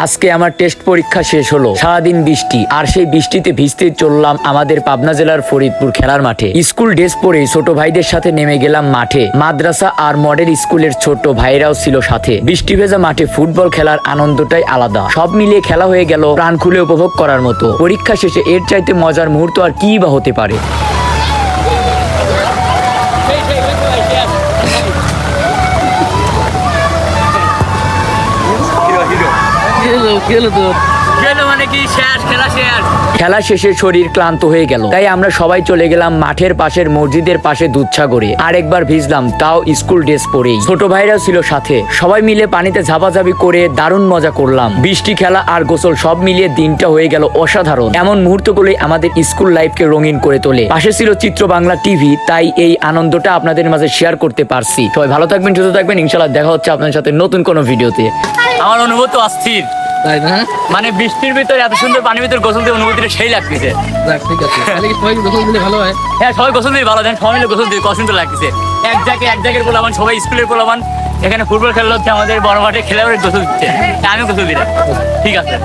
আজকে আমার টেস্ট পরীক্ষা শেষ হলো। সারাদিন বৃষ্টি, আর সেই বৃষ্টিতে ভিজতে চললাম আমাদের পাবনা জেলার ফরিদপুর খেলার মাঠে। স্কুল ড্রেস পরে ছোট ভাইদের সাথে নেমে গেলাম মাঠে। মাদ্রাসা আর মডেল স্কুলের ছোট ভাইরাও ছিল সাথে। বৃষ্টি ভেজা মাঠে ফুটবল খেলার আনন্দটাই আলাদা। সব মিলিয়ে খেলা হয়ে গেল প্রাণ খুলে উপভোগ করার মতো। পরীক্ষা শেষে এর চাইতে মজার মুহূর্ত আর কি বা হতে পারে। খেলা শেষে শরীর ক্লান্ত হয়ে গেল, তাই আমরা সবাই চলে গেলাম মাঠের পাশের মসজিদের পাশে দুধসাগরে। আরেকবার ভিজলাম, তাও স্কুল ড্রেস পরেই। ছোট ভাইরাও ছিল সাথে। সবাই মিলে পানিতে ঝাপাঝাপি করে দারুণ মজা করলাম। বৃষ্টি, খেলা আর গোসল সব মিলিয়ে দিনটা হয়ে গেল অসাধারণ। এমন মুহূর্তগুলোই আমাদের স্কুল লাইফকে রঙিন করে তোলে। পাশে ছিল চিত্র বাংলা টিভি, তাই এই আনন্দটা আপনাদের মাঝে শেয়ার করতে পারছি। সবাই ভালো থাকবেন, সুস্থ থাকবেন। ইনশাআল্লাহ দেখা হচ্ছে আপনাদের সাথে নতুন কোনো ভিডিওতে। আমার অনুভূতি অস্থির, তাই না? মানে বৃষ্টির ভিতরে এত সুন্দর পানির ভিতরে গোসল দিয়ে অনুভূতিটা সেই লাগতেছে। যাক, ঠিক আছে। তাহলে কি সবাই গোসল দিলে ভালো হয়? হ্যাঁ, সবাই গোসল দিয়ে ভালো দেন, সবাই মিলে গোসল দিয়ে কষ্ট লাগতেছে। এক জায়গায় পোলাবান, সবাই স্কুলের পোলাবান এখানে ফুটবল খেলা হচ্ছে, আমাদের বড় মাঠে খেলে গোসল দিচ্ছে। আমি গোসল দিলাম, ঠিক আছে।